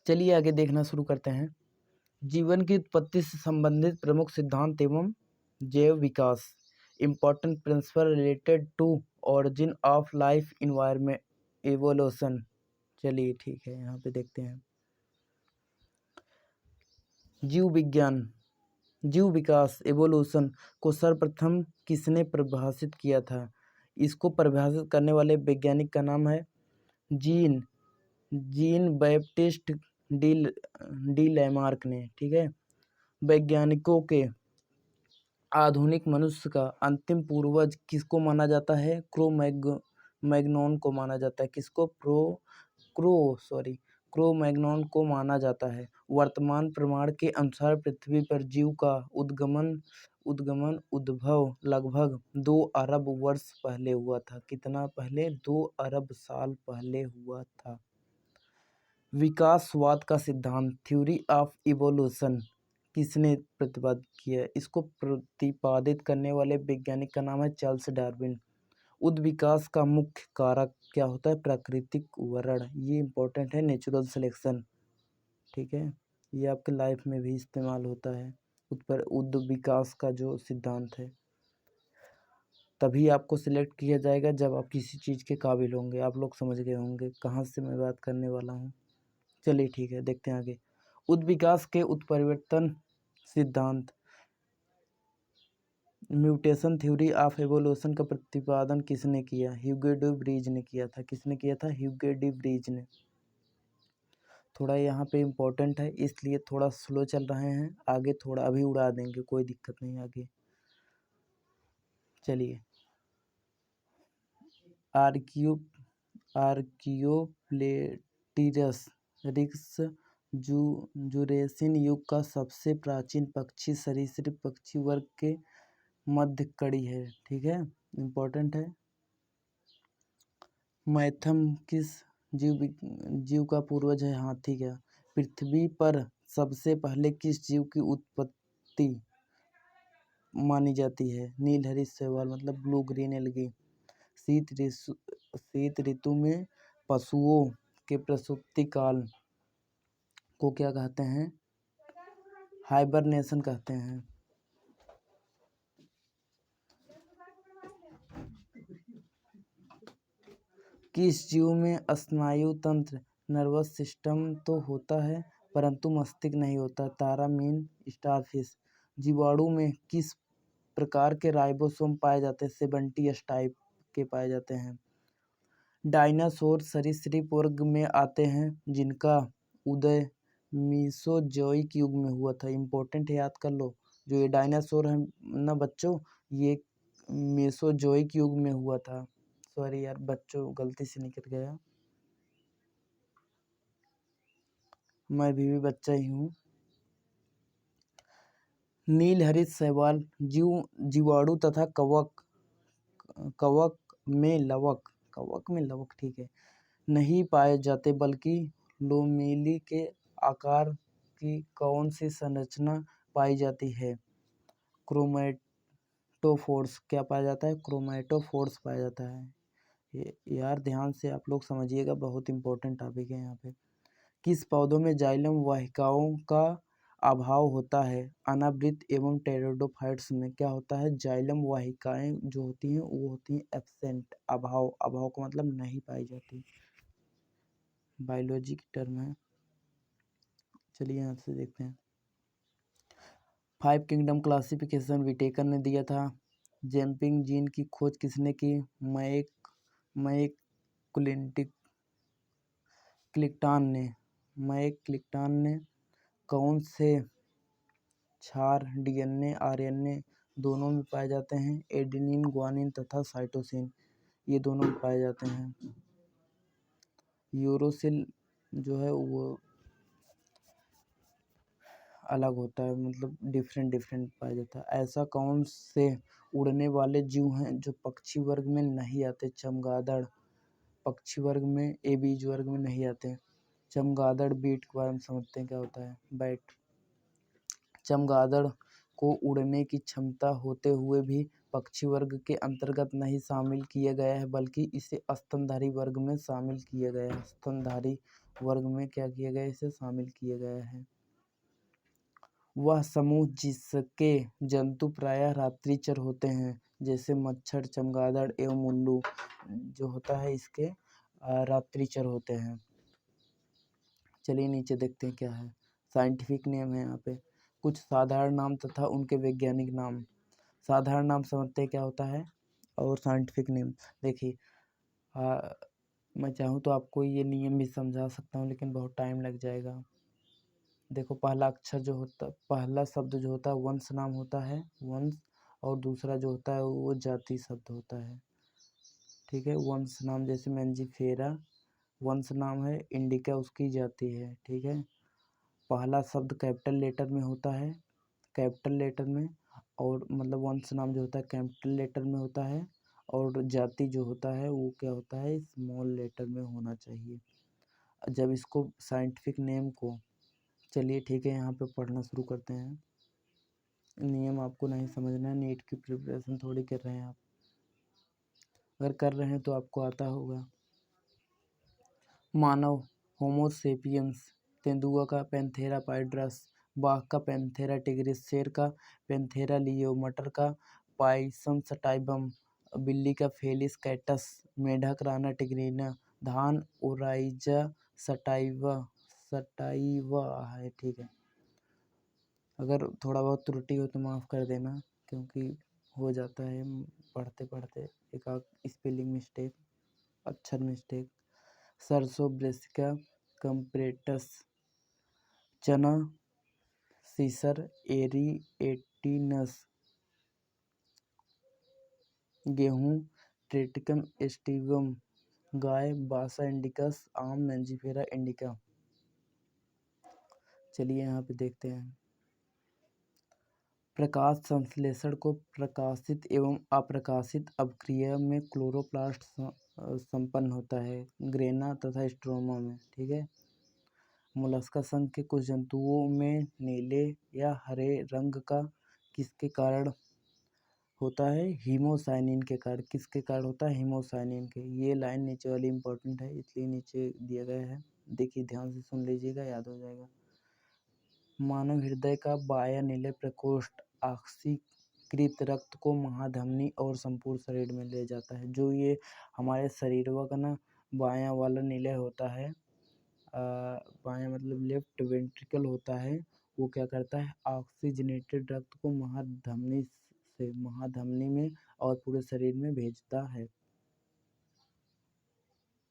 चलिए आगे देखना शुरू करते हैं। जीवन की उत्पत्ति से संबंधित प्रमुख सिद्धांत एवं जैव विकास, important principle related to origin of life environment evolution. चलिए ठीक है, यहाँ पे देखते हैं। जीव विज्ञान, जीव विकास एवोल्यूशन को सर्वप्रथम किसने परिभाषित किया था? इसको परिभाषित करने वाले वैज्ञानिक का नाम है gene Jean Baptiste D D Lamarck ने। ठीक है। वैज्ञानिकों के आधुनिक मनुष्य का अंतिम पूर्वज किसको माना जाता है? मैग्नोन को माना जाता है। किसको? क्रो मैग्नोन को माना जाता है। वर्तमान प्रमाण के अनुसार पृथ्वी पर जीव का उद्भव लगभग 2 अरब वर्ष पहले हुआ था। कितना पहले? 2 अरब साल पहले हुआ था। विकासवाद का सिद्धांत, थ्योरी ऑफ इवोल्यूशन, किसने प्रतिपादित किया? इसको प्रतिपादित करने वाले वैज्ञानिक का नाम है चार्ल्स डार्विन। उत्विकास का मुख्य कारक क्या होता है? प्राकृतिक वर्ण। ये इंपॉर्टेंट है, नेचुरल सिलेक्शन। ठीक है, ये आपके लाइफ में भी इस्तेमाल होता है। उत्विकास का जो सिद्धांत है, तभी आपको सिलेक्ट किया जाएगा जब आप किसी चीज़ के काबिल होंगे। आप लोग समझ गए होंगे कहाँ से मैं बात करने वाला हूँ। चलिए ठीक है, देखते हैं आगे। उत्विकास के उत्परिवर्तन सिद्धांत, म्यूटेशन थ्योरी ऑफ एवोल्यूशन का प्रतिपादन किसने किया? ह्यूगो डी व्रीज ने किया था। किसने किया था? ह्यूगो डी व्रीज ने। थोड़ा यहाँ पे इम्पोर्टेंट है, इसलिए थोड़ा स्लो चल रहे हैं। आगे थोड़ा अभी उड़ा देंगे, कोई दिक्कत नहीं। आगे चलिए। आर्कियोप्लेटिरस रिक्स जुरेसिन युग का सबसे प्राचीन पक्षी सरीसृप पक्षी वर्ग के मध्य कड़ी है। ठीक है, इम्पोर्टेंट है। मैथम किस जीव का पूर्वज है? हाथी का। पृथ्वी पर सबसे पहले किस जीव की उत्पत्ति मानी जाती है? नीलहरित शैवाल, मतलब ब्लू ग्रीन एल्गी। शीत ऋतु में पशुओं के प्रसूति काल को क्या कहते हैं? हाइबरनेशन कहते हैं। किस जीव में स्नायु तंत्र, नर्वस सिस्टम तो होता है परंतु मस्तिष्क नहीं होता? तारा मीन स्टारफिश। जीवाणु में किस प्रकार के राइबोसोम पाए जाते हैं? 70 टाइप के पाए जाते हैं। डायनासोर सरीसृप वर्ग में आते हैं जिनका उदय मीसोजोइक युग में हुआ था। इम्पोर्टेंट है, याद कर लो। जो ये डायनासोर है ना बच्चों, ये मेसोजोइक युग में हुआ था। सॉरी यार बच्चों, गलती से निकल गया, मैं भी बच्चा ही हूँ। नीलहरित शैवाल जीवाणु तथा कवक में लवक ठीक है, नहीं पाए जाते, बल्कि लोमेली के आकार की कौन सी संरचना पाई जाती है? क्रोमैटोफोर्स। क्या पाया जाता है? क्रोमैटोफोर्स पाया जाता है। यार ध्यान से आप लोग समझिएगा, बहुत इंपॉर्टेंट टॉपिक है यहाँ पे। किस पौधों में जाइलम वाहिकाओं का अभाव होता है? अनावृत एवं टेरिडोफाइट्स में क्या होता है? जाइलम वाहिकाएं जो होती हैं वो होती हैं एब्सेंट। अभाव का मतलब नहीं पाई जाती, बायोलॉजी की टर्म है। चलिए यहाँ से देखते हैं। 5 किंगडम क्लासिफिकेशन विटेकर ने दिया था। जंपिंग जीन की खोज किसने की? मैक क्लिकटान ने। कौन से क्षार डीएनए आरएनए दोनों में पाए जाते हैं? एडेनिन, ग्वानिन तथा साइटोसिन, ये दोनों में पाए जाते हैं। यूरोसिल जो है वो अलग होता है, मतलब डिफरेंट पाया जाता है। ऐसा कौन से उड़ने वाले जीव हैं जो पक्षी वर्ग में नहीं आते? चमगादड़ पक्षी वर्ग में, एबीज वर्ग में नहीं आते। चमगादड़ बीट के बारे में समझते हैं, क्या होता है? बैट। चमगादड़ को उड़ने की क्षमता होते हुए भी पक्षी वर्ग के अंतर्गत नहीं शामिल किया गया है, बल्कि इसे स्तनधारी वर्ग में शामिल किया गया है। स्तनधारी वर्ग में क्या किया गया है, इसे शामिल किया गया है। वह समूह जिसके जंतु प्रायः रात्रिचर होते हैं, जैसे मच्छर, चमगादड़ एवं उल्लू जो होता है, इसके रात्रिचर होते हैं। चलिए नीचे देखते हैं क्या है। साइंटिफिक नेम है यहाँ पे। कुछ साधारण नाम तथा उनके वैज्ञानिक नाम। साधारण नाम समझते हैं क्या होता है, और साइंटिफिक नेम देखिए। मैं चाहूँ तो आपको ये नियम भी समझा सकता हूँ, लेकिन बहुत टाइम लग जाएगा। देखो, पहला शब्द जो होता है वंश नाम होता है, वंश, और दूसरा जो होता है वो जाति शब्द होता है। ठीक है, वंश नाम जैसे मैंजीफेरा वंश नाम है, इंडिका उसकी जाति है। ठीक है, पहला शब्द कैपिटल लेटर में होता है, कैपिटल लेटर में, और मतलब वंश नाम जो होता है कैपिटल लेटर में होता है, और जाति जो होता है वो क्या होता है, स्मॉल लेटर में होना चाहिए। जब इसको साइंटिफिक नेम को, चलिए ठीक है, यहाँ पे पढ़ना शुरू करते हैं। नियम आपको नहीं समझना है, नीट की प्रिपरेशन थोड़ी कर रहे हैं आप। अगर कर रहे हैं तो आपको आता होगा। मानव होमो सेपियंस, तेंदुआ का पैंथेरा पाइड्रस, बाघ का पैंथेरा टिग्रिस, शेर का पैंथेरा लियो, मटर का पाइसम सटाइबम, बिल्ली का फेलिस कैटस, मेढक राना टिग्रिना, धान ओराइजा सटाइवा सटाइवा है। ठीक है, अगर थोड़ा बहुत त्रुटि हो तो माफ़ कर देना, क्योंकि हो जाता है पढ़ते पढ़ते एक आध स्पेलिंग मिस्टेक, अक्षर मिस्टेक। सरसों ब्रेसिका कंप्रेटस, चना सीसर एरिएटिनस, गेहूँ ट्रिटिकम एस्टिवम, गाय बासा इंडिकस, आम मैंजीफेरा इंडिका। चलिए यहाँ पे देखते हैं। प्रकाश संश्लेषण को प्रकाशित एवं अप्रकाशित अपक्रिया में क्लोरोप्लास्ट संपन्न होता है, ग्रेना तथा स्ट्रोमा में। ठीक है, मोलस्का संघ के कुछ जंतुओं में नीले या हरे रंग का किसके कारण होता है, हीमोसाइनिन के कारण। किसके कारण होता है, हीमोसाइनिन के। ये लाइन नीचे वाली इंपॉर्टेंट है, इसलिए नीचे दिया गया है। देखिए ध्यान से सुन लीजिएगा, याद हो जाएगा। मानव हृदय का बायां नीले प्रकोष्ठ ऑक्सीकृत रक्त को महाधमनी और संपूर्ण शरीर में ले जाता है। जो ये हमारे शरीर का ना बायां वाला नीले होता है, बायां मतलब लेफ्ट वेंट्रिकल होता है, वो क्या करता है, ऑक्सीजनेटेड रक्त को महाधमनी में और पूरे शरीर में भेजता है।